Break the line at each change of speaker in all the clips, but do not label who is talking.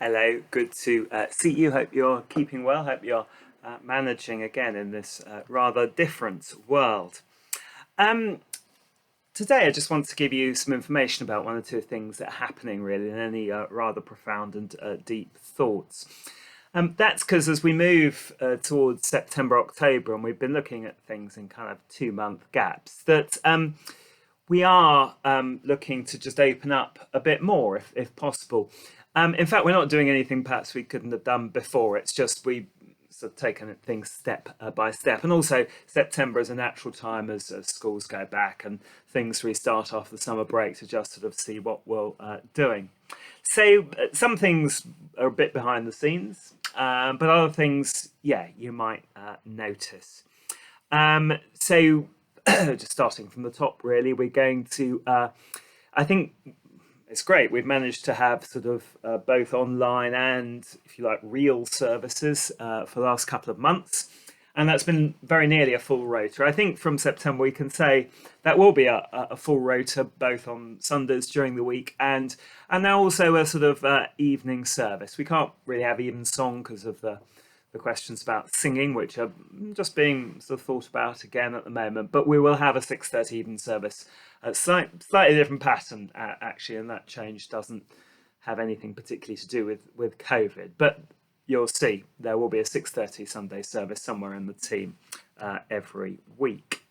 Hello, good to see you. Hope you're keeping well. Hope you're managing again in this rather different world. Um, Today, I just want to give you some information about one or two things that are happening, really, and any rather profound and deep thoughts. That's because as we move towards September, October, and we've been looking at things in kind of 2 month gaps, that we are looking to just open up a bit more if possible. In fact, we're not doing anything perhaps we couldn't have done before. It's just we sort of taken things step by step. And also, September is a natural time as schools go back and things restart after the summer break to just sort of see what we're doing. So, some things are a bit behind the scenes, but other things, yeah, you might notice. So, just starting from the top, really, we're going to, I think it's great. We've managed to have sort of both online and, if you like, real services for the last couple of months. And that's been very nearly a full rota. I think from September we can say that will be a full rota both on Sundays during the week and now also a sort of evening service. We can't really have even song because of the questions about singing, which are just being sort of thought about again at the moment. But we will have a 6:30 evening service, a slightly different pattern actually, and that change doesn't have anything particularly to do with COVID. But you'll see there will be a 6:30 Sunday service somewhere in the team every week.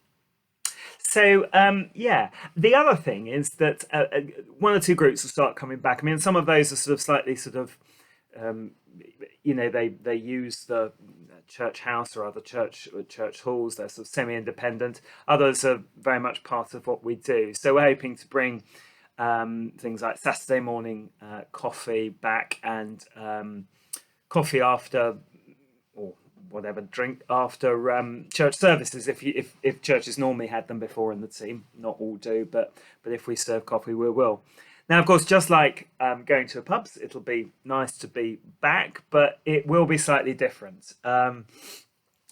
So yeah, the other thing is that one or two groups will start coming back. I mean, some of those are sort of slightly sort of they use the church house or other church halls. They're sort of semi-independent. Others are very much part of what we do. So we're hoping to bring things like Saturday morning coffee back and coffee after or whatever drink after church services. If churches normally had them before in the team, not all do, but if we serve coffee, we will. Now, of course, just like going to a pubs, it'll be nice to be back, but it will be slightly different.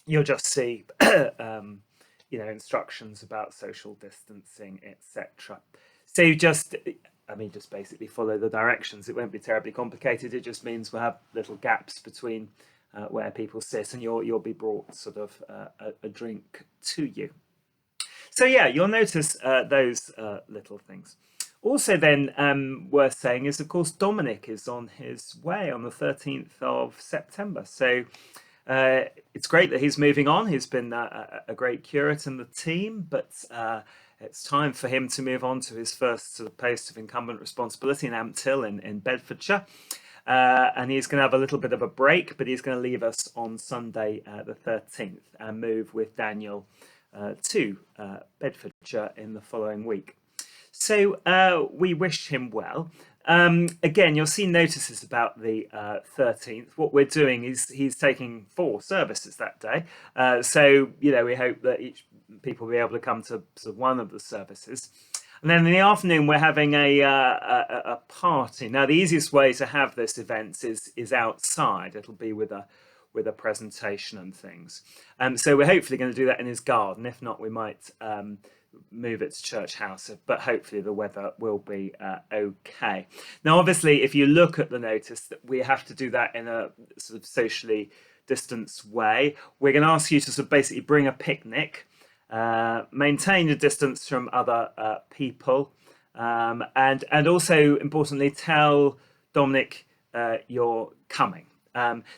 You'll just see, instructions about social distancing, etc. So just basically follow the directions. It won't be terribly complicated. It just means we'll have little gaps between where people sit, and you'll be brought sort of a drink to you. So yeah, you'll notice those little things. Also, then worth saying is, of course, Dominic is on his way on the 13th of September. So it's great that he's moving on. He's been a great curate in the team, but it's time for him to move on to his first sort of post of incumbent responsibility in Ampthill in Bedfordshire. And he's going to have a little bit of a break, but he's going to leave us on Sunday, the 13th, and move with Daniel to Bedfordshire in the following week. So we wish him well. Again, you'll see notices about the 13th. What we're doing is he's taking 4 services that day. So, we hope that each people will be able to come to sort of one of the services. And then in the afternoon, we're having a party. Now, the easiest way to have this event is outside. It'll be with a presentation and things. So we're hopefully going to do that in his garden. If not, we might move it to church house, but hopefully the weather will be okay. Now, obviously, if you look at the notice, that we have to do that in a sort of socially distanced way. We're going to ask you to sort of basically bring a picnic, maintain your distance from other people, and also importantly tell Dominic you're coming.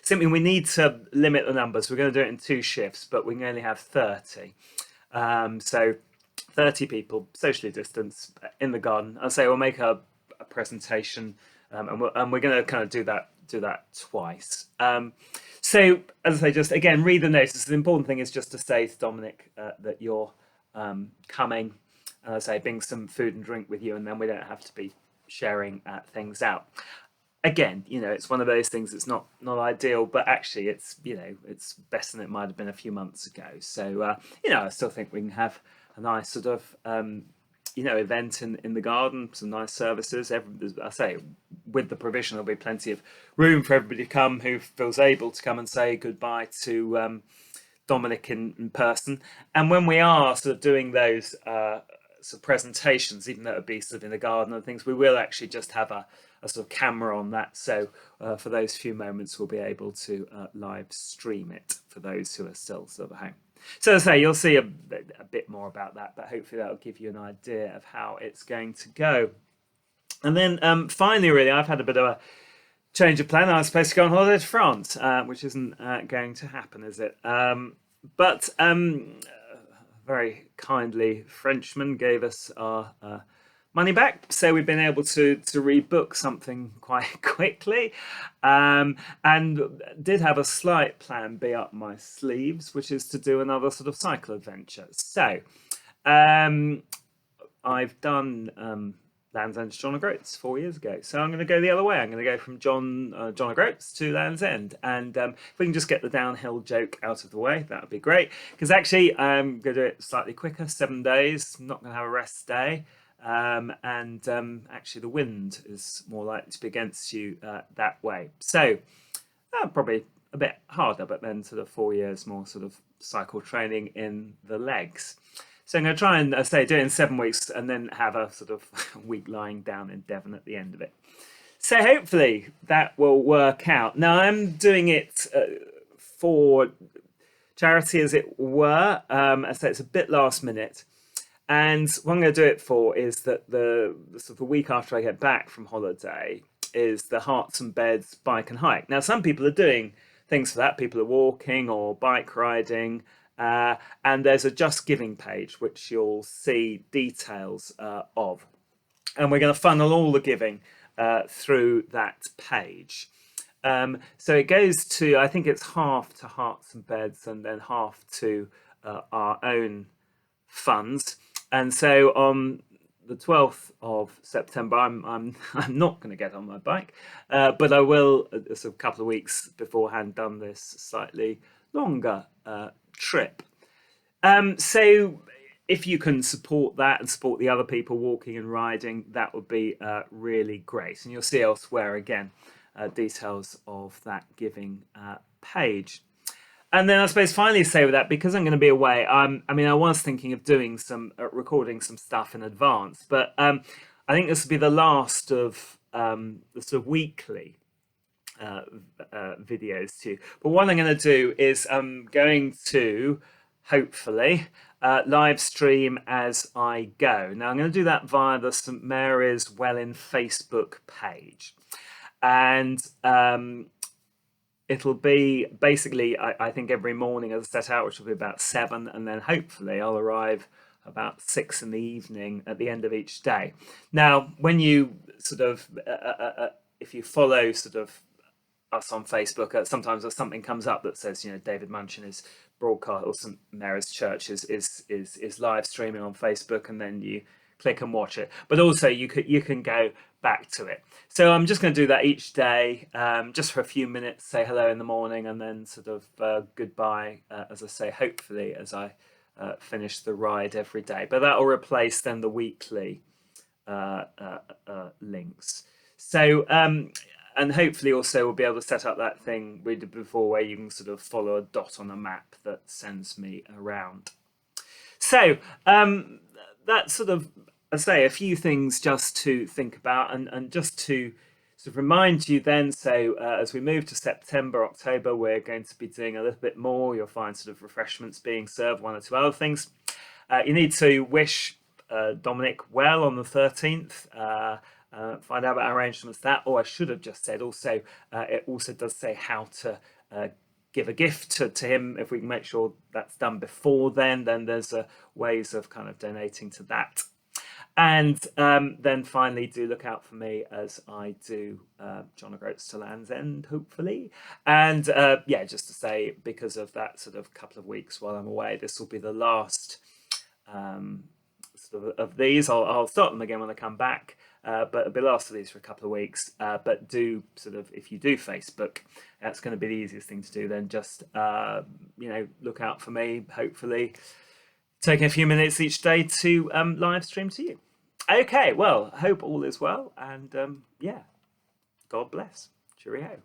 Simply, we need to limit the numbers. We're going to do it in 2 shifts, but we can only have 30. So 30 people, socially distanced, in the garden. I'll say we'll make a presentation, and we're going to kind of do that twice. So, as I say, just again, read the notice. The important thing is just to say to Dominic that you're coming, and as I say, bring some food and drink with you, and then we don't have to be sharing things out. Again, it's one of those things that's not ideal, but actually it's better than it might have been a few months ago. So I still think we can have a nice sort of event in the garden, some nice services. I say, with the provision, there'll be plenty of room for everybody to come who feels able to come and say goodbye to Dominic in person. And when we are sort of doing those sort of presentations, even though it would be sort of in the garden and things. We will actually just have a sort of camera on that, so for those few moments we'll be able to live stream it for those who are still sort of at home. So as I say, you'll see a bit more about that, but hopefully that'll give you an idea of how it's going to go. And then finally, really, I've had a bit of a change of plan. I was supposed to go on holiday to France, which isn't going to happen, is it? But very kindly, Frenchman gave us our money back, so we've been able to rebook something quite quickly, and did have a slight plan B up my sleeves, which is to do another sort of cycle adventure. So I've done Land's End to John O'Groats 4 years ago, so I'm going to go the other way. I'm going to go from John O'Groats to Land's End, and if we can just get the downhill joke out of the way, that would be great, because actually I'm going to do it slightly quicker, 7 days. I'm not going to have a rest day. Actually the wind is more likely to be against you that way, so probably a bit harder, but then sort of 4 years more sort of cycle training in the legs. So I'm going to try and do it in 7 weeks and then have a sort of week lying down in Devon at the end of it. So hopefully that will work out. Now I'm doing it for charity, as it were. So it's a bit last minute. And what I'm going to do it for is that the sort of the week after I get back from holiday is the Hearts and Beds bike and hike. Now, some people are doing things for that. People are walking or bike riding. And there's a Just Giving page, which you'll see details of. And we're going to funnel all the giving through that page. So it goes to, I think it's half to Hearts and Beds and then half to our own funds. And so on the 12th of September, I'm not going to get on my bike, but I will, sort of a couple of weeks beforehand, done this slightly longer trip. So if you can support that and support the other people walking and riding, that would be really great. And you'll see elsewhere again details of that giving page. And then I suppose finally say with that, because I'm going to be away, I mean, I was thinking of doing some recording some stuff in advance, but I think this will be the last of the sort of weekly videos too. But what I'm going to do is I'm going to hopefully live stream as I go. Now I'm going to do that via the St Mary's Welwyn Facebook page, and it'll be basically, I think, every morning as I set out, which will be about 7, and then hopefully I'll arrive about 6 in the evening at the end of each day. Now, when you sort of, if you follow sort of us on Facebook, sometimes something comes up that says, you know, David Munchin is broadcast, or St Mary's Church is live streaming on Facebook, and then you click and watch it. But also you can go back to it. So I'm just going to do that each day, just for a few minutes, say hello in the morning, and then sort of goodbye, as I say, hopefully as I finish the ride every day. But that will replace then the weekly links. So and hopefully also we'll be able to set up that thing we did before, where you can sort of follow a dot on a map that sends me around. So that's sort of, I say, a few things just to think about, and just to sort of remind you then. So as we move to September, October, we're going to be doing a little bit more. You'll find sort of refreshments being served, 1 or 2 other things. You need to wish Dominic well on the 13th. Find out about arrangements that, or I should have just said also, it also does say how to give a gift to him. If we can make sure that's done before then there's ways of kind of donating to that. And then finally, do look out for me as I do John O'Groats to Land's End, hopefully. And yeah, just to say, because of that sort of couple of weeks while I'm away, this will be the last sort of these. I'll start them again when I come back. But it'll be the last of these for a couple of weeks. But do sort of, if you do Facebook, that's going to be the easiest thing to do. Then just you know, look out for me. Hopefully, taking a few minutes each day to live stream to you. Okay, well, hope all is well, and yeah, God bless. Cheerio.